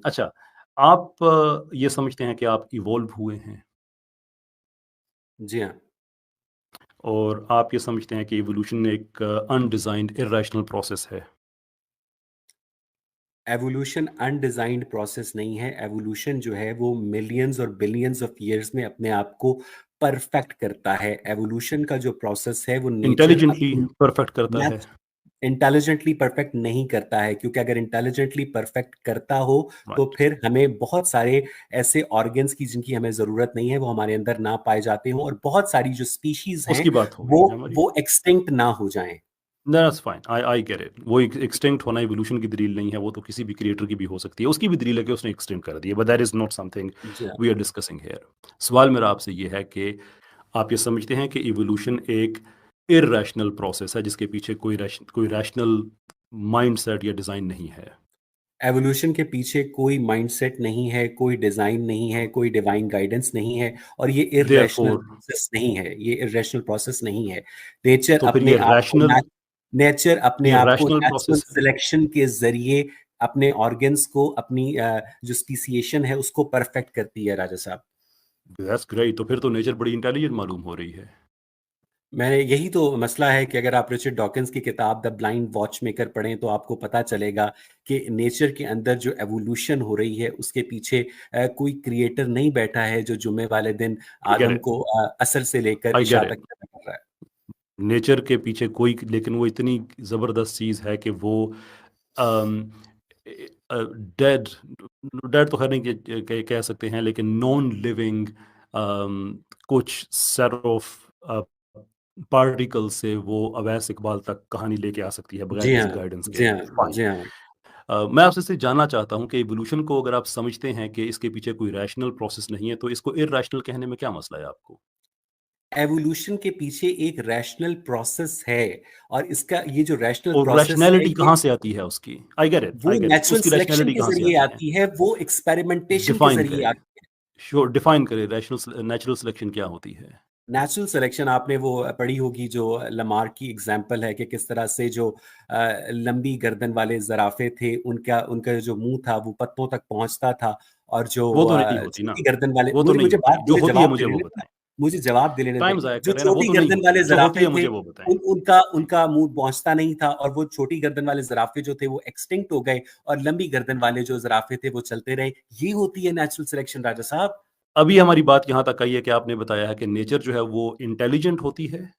अच्छा, आप ये समझते हैं कि आप इवॉल्व हुए हैं जी हाँ। और आप ये समझते हैं कि इवोल्यूशन एक अनडिज़ाइन्ड इर्रेशनल प्रोसेस है। एवोल्यूशन अनडिजाइंड प्रोसेस नहीं है। एवोल्यूशन जो है वो मिलियंस और बिलियंस ऑफ ईयर्स में अपने आप को परफेक्ट करता है। एवोल्यूशन का जो प्रोसेस है वो नेचर इंटेलिजेंटली अपनी परफेक्ट करता है। इंटेलिजेंटली परफेक्ट नहीं करता है, क्योंकि अगर इंटेलिजेंटली परफेक्ट करता हो तो राइट, फिर हमें बहुत सारे ऐसे ऑर्गन्स की जिनकी हमें जरूरत नहीं है वो हमारे अंदर ना पाए जाते हो, और बहुत सारी जो स्पीशीज हैं उसकी बात हो रही वो है हमारी। वो एक्सटिंक्ट ना हो जाएं। That's fine, I I get it. वो एक्सटिंक्ट होना इवोल्यूशन की दलील नहीं है, वो तो किसी भी क्रिएटर की भी हो सकती है। उसकी भी दलील है कि उसने एक्सटिंक्ट कर दिया, but that is not something जी हाँ। We are discussing here. सवाल मेरा आपसे ये है कि आप ये समझते हैं कि इवोल्यूशन एक इररेशनल प्रोसेस है जिसके पीछे कोई रैशनल माइंडसेट या डिज़ाइन नहीं है। एवोल्यूशन के पीछे कोई माइंडसेट नहीं है, कोई डिजाइन नहीं है, कोई डिवाइन गाइडेंस नहीं है, और ये इररेशनल देयरफॉर प्रोसेस नहीं है। ये इररेशनल प्रोसेस नहीं है। नेचर तो फिर अपने ये आप को रैशनल नेचर अपने ये आप को रैशनल नेचुरल प्रोसेस है। सिलेक्शन के जरिए अपने ऑर्गन्स को, अपनी जो स्पीसिएशन है उसको परफेक्ट करती है, राजा साहब। That's great. तो फिर तो नेचर बड़ी इंटेलिजेंट मालूम हो रही है। मैंने यही तो मसला है कि अगर आप रिचर्ड डॉकिंस की किताब द ब्लाइंड वॉच मेकर पढ़ें तो आपको पता चलेगा कि नेचर के अंदर जो एवोल्यूशन हो रही है उसके पीछे कोई क्रिएटर नहीं बैठा है जो जुम्मे वाले दिन आई गेट आदम इट, को असर से लेकर आई इशा गेट तक इट। पैदा कर रहा है। नेचर के पीछे कोई, लेकिन वो इतनी ज़बरदस्त चीज़ है कि वो डेड डेड तो खैर नहीं कह सकते हैं, लेकिन नॉन लिविंग कुछ सेट ऑफ पार्टिकल से वो अवैस इकबाल तक कहानी लेके आ सकती है बगैर जी किसी हाँ। गाइडेंस के। जी हाँ। फाइन। जी हाँ। मैं आपसे सिर्फ जानना चाहता हूँ कि इवोल्यूशन को अगर आप समझते हैं कि इसके पीछे कोई रैशनल प्रोसेस नहीं है, तो इसको इरैशनल कहने में क्या मसला है आपको? एवोल्यूशन के पीछे एक रैशनल प्रोसेस है, और इसका ये जो रैशनल और प्रोसेस है रैशनैलिटी ये कहाँ से आती है उसकी? आई गेट इट, वो आई गेट इट। नेचुरल उसकी सिलेक्शन रैशनैलिटी के कहाँ से जरिए आती है? आती है, वो एक्सपेरिमेंटेशन के डिफाइन जरिए करें। आती है। श्योर, डिफाइन करें रैशनल नेचुरल सिलेक्शन क्या होती है? नेचुरल सिलेक्शन आपने वो पढ़ी होगी जो लमार्क की एग्जाम्पल है कि किस तरह से जो लंबी गर्दन वाले जराफे थे उनका उनका जो मुंह था वो पत्तों तक पहुंचता था, और जो वो तो नहीं होती ना, छोटी गर्दन वाले, वो तो नहीं होती। जो मुझे होती है जवाब दे मुझे वो लेने दें। बताएं। मुझे जवाब दे लेने दें। टाइम ज़ाया जो कर रहे हैं ना, वो छोटी तो नहीं गर्दन वाले होती। जो होती जराफे है थे मुझे वो बताएं। उनका उनका मुंह पहुंचता नहीं था, और वो छोटी गर्दन वाले जराफे जो थे वो एक्सटिंक्ट हो गए, और लंबी गर्दन वाले जो जराफे थे वो चलते रहे। ये होती है नेचुरल सिलेक्शन, राजा साहब। अभी हमारी बात यहाँ तक आई है कि आपने बताया है कि नेचर जो है वो इंटेलिजेंट होती है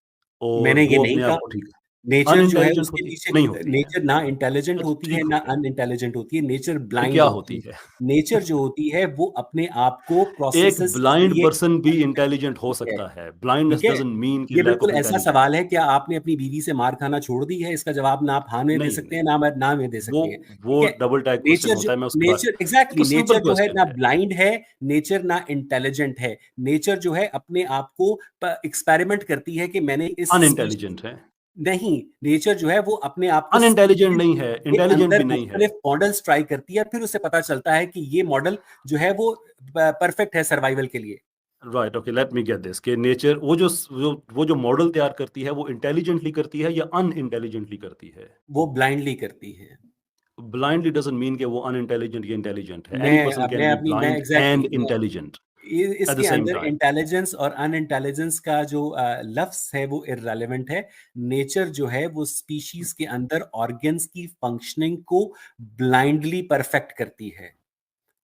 और मैंने ये वो नहीं अपने आप कहा। को ठीक नेचर जो है अनइंटेलिजेंट उसके होती पीछे नहीं होती है। नेचर ना इंटेलिजेंट अच्छा, होती है ठीक ना हो गया। अनइंटेलिजेंट होती है। नेचर फिर ब्लाइंड क्या होती होती है। है? नेचर जो होती है वो अपने आप को एक प्रोसेसेस के ब्लाइंड जरिए पर्सन भी perfect इंटेलिजेंट हो करती है। सकता है। ठीक ब्लाइंडनेस है। डजंट मीन कि ये लैक बिल्कुल ऑफ ऐसा इंटेलिजेंस। सवाल है, क्या आपने अपनी बीवी से मार खाना छोड़ दी है? इसका जवाब ना आप हाँ में दे नहीं, सकते हैं, नहीं। ना में दे वो सकते हैं। ठीक वो है। डबल टैग क्वेश्चन नेचर जो होता है, मैं उसके बाद। नेचर ये एग्जैक्टली तो सिंपल नेचर जो है क्वेश्चन ना है। ब्लाइंड है, नेचर ना इंटेलिजेंट है। नेचर जो है अपने आप को एक्सपेरिमेंट करती है कि मैंने इस स्पीशीज, अनइंटेलिजेंट है। नहीं, नेचर जो है वो अपने आप को अनइंटेलिजेंट स्पीशीज नहीं है, के इंटेलिजेंट अंदर भी नहीं है। मुख्तलिफ मॉडल्स ट्राई करती है, फिर उसे पता चलता है कि ये मॉडल जो है वो परफेक्ट है सर्वाइवल के लिए। Right, okay, let me get this कि नेचर वो जो मॉडल तैयार करती है वो इंटेलिजेंटली करती है या अनइंटेलिजेंटली करती है? वो ब्लाइंडली करती है। ब्लाइंडली डजंट मीन कि वो अनइंटेलिजेंट या इंटेलिजेंट है। एनी मैं पर्सन कैन मैं बी अपनी मैं blind exactly and intelligent at the इसके सेम अंदर टाइम। इंटेलिजेंस और अनइंटेलिजेंस का जो लफ्ज है वो इररेलेवेंट है। नेचर जो है वो स्पीशीज के अंदर ऑर्गन्स की फंक्शनिंग को ब्लाइंडली परफेक्ट करती है।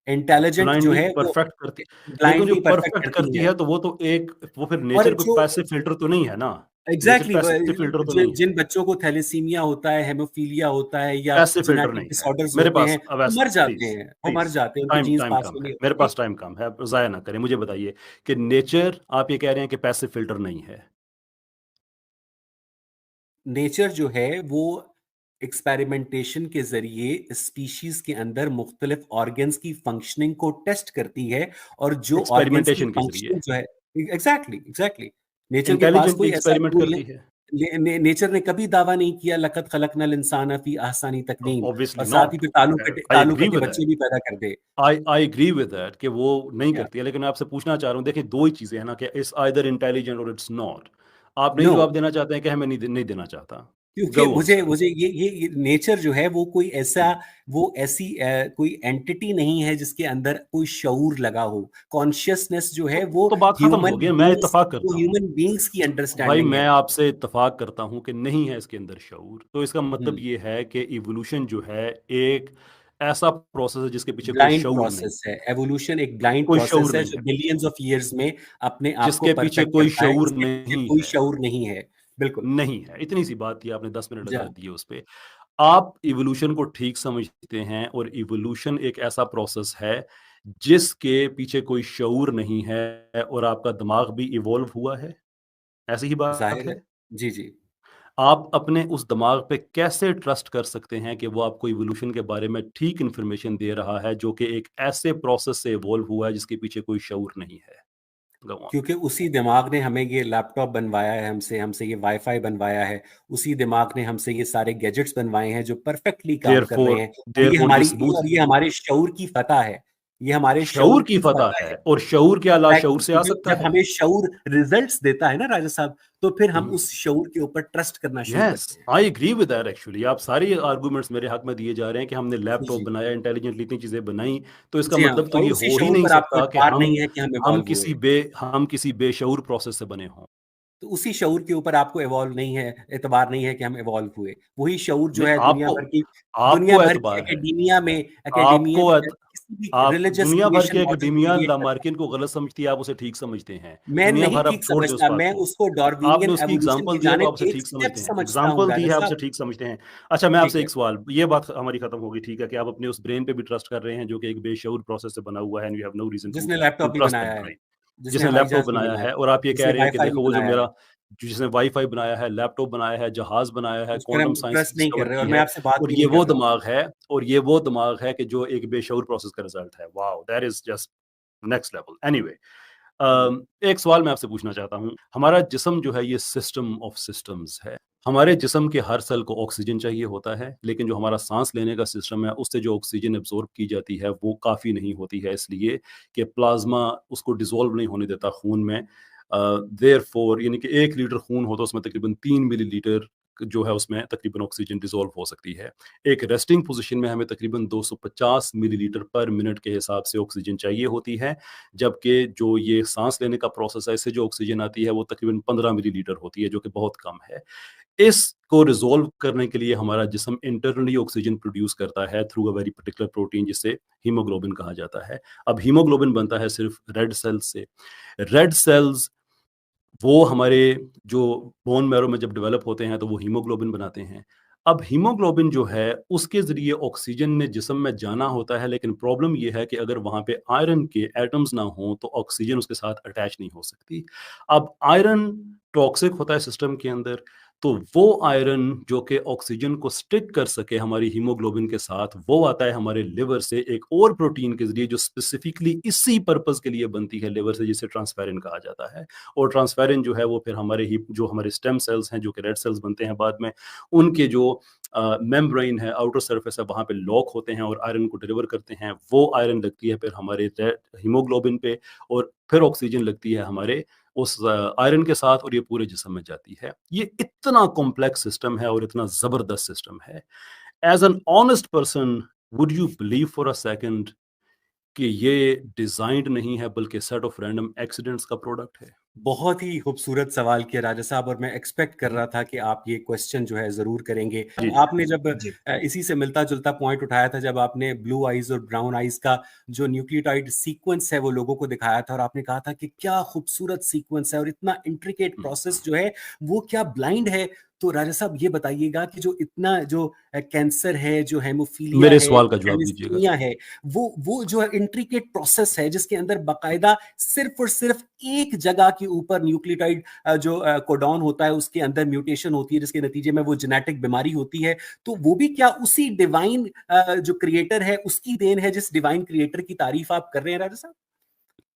इंटेलिजेंट जो ब्लाइंडली है वो परफेक्ट करती, लेकिन जो ब्लाइंडली परफेक्ट परफेक्ट करती करती है। है तो वो तो एक, वो फिर और नेचर कोई जो पैसिव फिल्टर तो नहीं है ना। नेचर एग्जैक्टली पैसिव फिल्टर तो नहीं है। जिन बच्चों को थैलेसीमिया होता है, हेमोफीलिया होता है, या पैसिव फिल्टर जेनेटिक नहीं है। डिसऑर्डर्स मेरे होते पास हैं, अब वो ऐसा, मर जाते प्लीज हैं, वो मर प्लीज, जाते हैं, उनके टाइम जीन्स टाइम पास कम में नहीं है, मेरे होते। पास टाइम कम है, जाया ना करें। मुझे बताइए कि नेचर, आप ये कह रहे हैं कि पैसिव फिल्टर नहीं है। नेचर जो है वो एक्सपेरिमेंटेशन के जरिए स्पीशीज के अंदर मुख्तलिफ ऑर्गन्स की फंक्शनिंग को टेस्ट करती है, और जो ऑर्गन्स की एक्सपेरिमेंटेशन के जरिए फंक्शनिंग जो है एग्जैक्टली नेचर के पास इंटेलिजेंटली कोई ऐसा एक्सपेरिमेंट टूल करती नहीं। है। नेचर ने कभी दावा नहीं किया लकद खलकनल इंसान फी ahsani तकवीम, और ऑब्वियसली साथ ही नॉट। फिर आई तालू एग्री कटे विद दैट। बच्चे भी पैदा कर दे। आई एग्री विद दैट कि वो नहीं या करती है, लेकिन मैं आपसे पूछना चाह रहा हूँ, देखिए दो ही चीजें हैं ना, कि इट्स आइदर इंटेलिजेंट और इट्स नॉट। आप नहीं नो, जवाब देना चाहते हैं कि हमें नहीं देना चाहता। क्योंकि गो ऑन मुझे सर। मुझे ये नेचर जो है वो कोई ऐसा, वो ऐसी कोई एंटिटी नहीं है जिसके अंदर कोई शऊर लगा हो। कॉन्शियसनेस जो है वो तो बात खत्म हो गई, मैं इत्तेफाक करता हूँ। ह्यूमन बींग्स की भाई अंडरस्टैंडिंग मैं है। आपसे इत्तेफाक करता हूँ कि नहीं है इसके अंदर शऊर, तो इसका मतलब हम्म। ये है कि इवोल्यूशन जो है एक ऐसा प्रोसेस है जिसके पीछे कोई ब्लाइंड शऊर नहीं प्रोसेस है, एवोल्यूशन एक ब्लाइंड कोई प्रोसेस शऊर है नहीं जो है, बिलियंस ऑफ ईयर्स में अपने आप को जिसके पीछे परफेक्ट कोई करता है, शऊर इसके पीछे नहीं कोई है। शऊर नहीं है। बिल्कुल। नहीं है, इतनी सी बात थी, आपने 10 मिनट जा अगर दिए उस पे। आप इवोल्यूशन को ठीक समझते हैं और इवोल्यूशन एक ऐसा प्रोसेस है जिसके पीछे कोई शऊर नहीं है और आपका दिमाग भी इवॉल्व हुआ है, ऐसी ही बात जाहिर है। है। जी जी। आप अपने उस दिमाग पे कैसे ट्रस्ट कर सकते हैं कि वो आपको इवोल्यूशन के बारे में ठीक इंफॉर्मेशन दे रहा है जो कि एक ऐसे प्रोसेस से इवॉल्व हुआ है जिसके पीछे कोई शऊर नहीं है। Go on. क्योंकि उसी दिमाग ने हमें ये लैपटॉप बनवाया है, हमसे हमसे ये वाईफाई बनवाया है। उसी दिमाग ने हमसे ये सारे गैजेट्स बनवाए हैं जो परफेक्टली काम कर रहे देयरफॉर हैं। देयरफॉर ये सबूत, और ये हमारे शऊर की फतह है। ये हमारे शऊर शऊर की की फतह फतह है। है और शऊर क्या लाशऊर एग्जैक्टली, से आ क्योंकि सकता जब है। हमें शऊर रिजल्ट्स देता है ना राजा साहब, तो फिर हम हम्म। उस शऊर के ऊपर ट्रस्ट करना शुरू यस, करते हैं। I agree with that actually. आप सारी आर्गुमेंट्स मेरे हक में दिए जा रहे हैं कि हमने जी लैपटॉप जी। बनाया, इंटेलिजेंटली इतनी चीजें बनाई, तो इसका जी हाँ, मतलब तो और ये उसी हो ही शऊर नहीं पर आपको सकता कि एतबार नहीं है कि हम इवॉल्व हुए। हम किसी बेशऊर प्रोसेस से बने हों। तो उसी शऊर के ऊपर आपको इवॉल्व नहीं है, एतबार नहीं है कि हम इवॉल्व हुए। वही शऊर जो नहीं, है आपको दुनिया आपको भर की एतबार है। एकेडेमिया में, आपको किसी भी आप रिलीजियस दुनिया भर क्रिएशन के लॉजिक के एकेडेमिया लिए लामार्किन को गलत समझती है, आप उसे ठीक समझते हैं। मैं दुनिया नहीं भर, आप ठीक छोड़ दें उस समझता, बात मैं को। उसको आपने डार्विनियन उसकी एवोल्यूशन एग्जांपल की दी है तो आप जानिब उसे एक ठीक स्टेप समझते हैं, समझता हूँ एग्जांपल दी राजा है आप उसे साहब। ठीक समझते हैं। अच्छा, मैं ठीक आपसे है। एक सवाल, ये बात हमारी खत्म होगी, ठीक है, कि आप अपने उस ब्रेन पे भी ट्रस्ट कर रहे हैं जो कि एक बेशऊर प्रोसेस से बना हुआ है, and you have no reason to जिसने टू लैपटॉप भी ट्रस्ट दैट बनाया है, ब्रेन। जिसने जिसने हवाई लैपटॉप जहाज भी बनाया बनाया है है, और आप ये कह जिसने रहे हैं कि वाईफाई भी देखो वो जो बनाया है, मेरा, जिसने वाईफाई बनाया है, लैपटॉप बनाया है, जहाज बनाया है, उस पर क्वांटम हम साइंस ट्रस्ट नहीं कर डिस्कवर रहे, और की मैं है, आपसे बात और भी ये नहीं कर वो रहा। दिमाग है, और ये वो दिमाग है कि जो एक बेशऊर प्रोसेस का रिजल्ट है। Wow, that is just next level. Anyway, hmm. एक सवाल मैं आपसे पूछना चाहता हूँ। हमारा जिस्म जो है ये सिस्टम ऑफ सिस्टम्स है। हमारे जिस्म के हर सेल को ऑक्सीजन चाहिए होता है, लेकिन जो हमारा सांस लेने का सिस्टम है उससे जो ऑक्सीजन एब्जॉर्ब की जाती है वो काफ़ी नहीं होती है, इसलिए कि प्लाज्मा उसको डिसॉल्व नहीं होने देता खून में। देयरफॉर यानी कि 1 लीटर खून हो तो उसमें तकरीबन 3 मिलीलीटर जो है उसमें तकरीबन ऑक्सीजन डिसॉल्व हो सकती है। एक रेस्टिंग पोजीशन में हमें तकरीबन 250 मिलीलीटर पर मिनट के हिसाब से ऑक्सीजन चाहिए होती है, जबकि जो ये सांस लेने का प्रोसेस है इससे जो ऑक्सीजन आती है वो तकरीबन 15 मिलीलीटर होती है, जो कि बहुत कम है। इसको रिजोल्व करने के लिए हमारा जिस्म इंटरनली ऑक्सीजन प्रोड्यूस करता है through a very particular protein जिसे हीमोग्लोबिन कहा जाता है। अब हीमोग्लोबिन बनता है सिर्फ रेड सेल्स से। रेड सेल्स वो हमारे जो बोन मैरो में जब डेवलप होते हैं तो वो हीमोग्लोबिन बनाते हैं। अब हीमोग्लोबिन जो है उसके ज़रिए ऑक्सीजन ने जिस्म में जाना होता है, लेकिन प्रॉब्लम ये है कि अगर वहाँ पे आयरन के एटम्स ना हों तो ऑक्सीजन उसके साथ अटैच नहीं हो सकती। अब आयरन टॉक्सिक होता है सिस्टम के अंदर, तो वो आयरन जो कि ऑक्सीजन को स्टिक कर सके हमारी हीमोग्लोबिन के साथ, वो आता है हमारे लिवर से एक और प्रोटीन के ज़रिए जो स्पेसिफिकली इसी पर्पज़ के लिए बनती है लिवर से, जिसे ट्रांसफेरिन कहा जाता है। और ट्रांसफेरिन जो है वो फिर हमारे ही जो हमारे स्टेम सेल्स हैं जो कि रेड सेल्स बनते हैं बाद में, उनके जो मेम्ब्रेन है, आउटर सरफेस है, वहाँ पे लॉक होते हैं और आयरन को डिलीवर करते हैं। वो आयरन लगती है फिर हमारे हीमोग्लोबिन पे, और फिर ऑक्सीजन लगती है हमारे उस आयरन के साथ, और ये पूरे जिस्म में जाती है। ये इतना कॉम्प्लेक्स सिस्टम है और इतना ज़बरदस्त सिस्टम है। As an honest person, would you believe for a second कि ये डिजाइंड नहीं है बल्कि सेट ऑफ रैंडम एक्सीडेंट्स का प्रोडक्ट है? बहुत ही खूबसूरत सवाल किया राजा साहब, और मैं एक्सपेक्ट कर रहा था कि आप ये क्वेश्चन जो है जरूर करेंगे। जी आपने जब जी। इसी से मिलता जुलता पॉइंट उठाया था, जब आपने ब्लू आइज और ब्राउन आइज का जो न्यूक्लियोटाइड सीक्वेंस है वो लोगों को दिखाया था, और आपने कहा था कि क्या खूबसूरत सीक्वेंस है और इतना इंट्रिकेट हम्म। प्रोसेस जो है वो क्या ब्लाइंड है। तो राजा साहब ये बताइएगा कि जो इतना जो कैंसर है, जो हेमोफीलिया मेरे है, सवाल का जवाब दीजिएगा। थैलेसीमिया है, वो जो इंट्रिकेट प्रोसेस है जिसके अंदर बाकायदा सिर्फ और सिर्फ एक जगह के ऊपर न्यूक्लियोटाइड जो कोडॉन होता है उसके अंदर म्यूटेशन होती है, जिसके नतीजे में वो जेनेटिक बीमारी होती है। तो वो भी क्या उसी डिवाइन जो क्रिएटर है उसकी देन है, जिस डिवाइन क्रिएटर की तारीफ आप कर रहे हैं राजा साहब?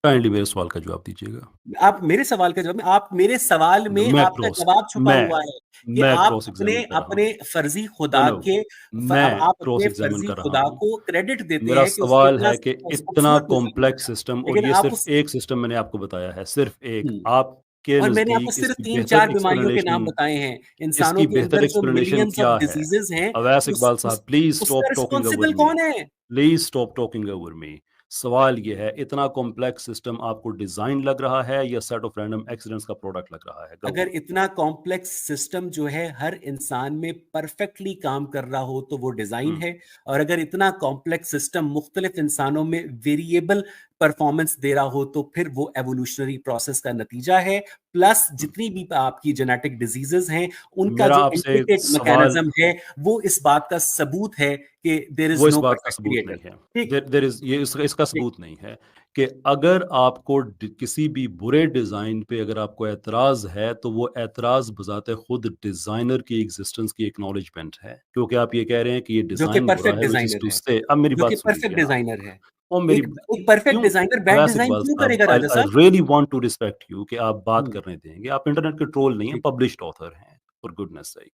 काइंडली मेरे सवाल का जवाब दीजिएगा। आप मेरे सवाल का जवाब, आप मेरे सवाल में मैं आपका क्रॉस जवाब छुपा मैं हुआ है कि मैं आप क्रॉस अपने एग्जामिन कर रहा हूँ। अपने फर्जी नो खुदा नो, के अब मैं आप क्रॉस अपने एग्जामिन फर्जी कर रहा खुदा हूँ। को क्रेडिट देते मेरा हैं कि उसने सवाल इतना है कि इतना खूबसूरत डिजाइन कॉम्प्लेक्स बनाया, सिस्टम, और लेकिन ये आप सिर्फ उस एक सिस्टम मैंने आपको बताया है, सिर्फ एक। हम्म, आप के और मैंने आपको नज़दीक सिर्फ इसकी बेहतर 3-4 बीमारियों के नाम एक्सप्लेनेशन बताए हैं। इंसानों इसकी के बेहतर अंदर जो एक्सप्लेनेशन मिलियंस ऑफ क्या है? डिजीजेज़ हैं, अवैस इकबाल साहब, प्लीज़ उसका स्टॉप टॉकिंग ओवर रिस्पांसिबल मी। कौन है? Please stop talking over me. सवाल ये है, इतना कॉम्प्लेक्स सिस्टम आपको डिज़ाइन लग रहा है या सेट ऑफ रैंडम एक्सीडेंट्स का प्रोडक्ट लग रहा है? गो अगर ऑन। इतना कॉम्प्लेक्स सिस्टम जो है हर इंसान में परफेक्टली काम कर रहा हो तो वो डिजाइन हुँ, है, और अगर इतना कॉम्प्लेक्स सिस्टम मुख्तलिफ इंसानों में वेरिएबल परफॉर्मेंस दे रहा हो तो फिर वो एवोल्यूशनरी प्रोसेस का नतीजा है। प्लस हुँ। जितनी भी आपकी जेनेटिक डिजीजेस हैं, उनका मेरा जो आपसे इंट्रिकेट सवाल मैकेनिज्म है, वो इस बात का सबूत है कि देयर इज वो इस नो बात का परफेक्ट सबूत क्रिएटर। नहीं है। ठीक। देयर इज़ ये इसका ठीक। सबूत नहीं है कि अगर आपको किसी भी बुरे डिज़ाइन पे अगर आपको एतराज़ है, तो वो एतराज़ बज़ाते खुद डिज़ाइनर की एग्जिस्टेंस की एक्नॉलेजमेंट है। क्योंकि आप ये कह रहे हैं कि ये जो कि डिज़ाइन बुरा परफेक्ट है, व्हिच इज़ डिजाइनर टू है। से, अब मेरी जो कि बात सुन परफेक्ट लीजिए ना। डिजाइनर है। वो मेरी एक परफेक्ट क्यों? डिजाइनर बैड अवैस डिजाइन इकबाल क्यों साहब, करेगा, आई राजा आई साहब? Really want to respect you कि आप बात हम्म, करने देंगे। आप इंटरनेट के ट्रोल नहीं हैं, ठीक। पब्लिश्ड ऑथर हैं, for goodness sake.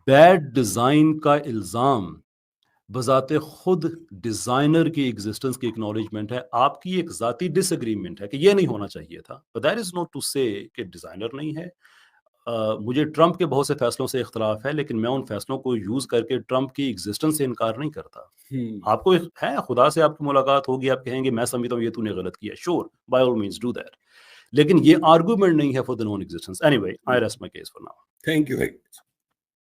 Bad design का इल्ज़ाम बज़ाते खुद डिज़ाइनर की एग्जिस्टेंस की एक्नॉलेजमेंट है। आपकी एक ज़ाती डिसएग्रीमेंट है कि ये नहीं होना चाहिए था। But that is not to say कि डिज़ाइनर नहीं है। मुझे ट्रंप के बहुत से फैसलों से इख्तलाफ है, लेकिन मैं उन फैसलों को यूज़ करके ट्रंप की एग्जिस्टेंस से इनकार नहीं करता। हम्म। आपको एक है, खुदा से आपकी मुलाकात होगी, आप कहेंगे मैं समझता हूँ ये तूने गलत किया, sure, by all means do that. लेकिन ये आर्गुमेंट नहीं है for the non existence. Anyway, I rest my case for now. Thank you very much.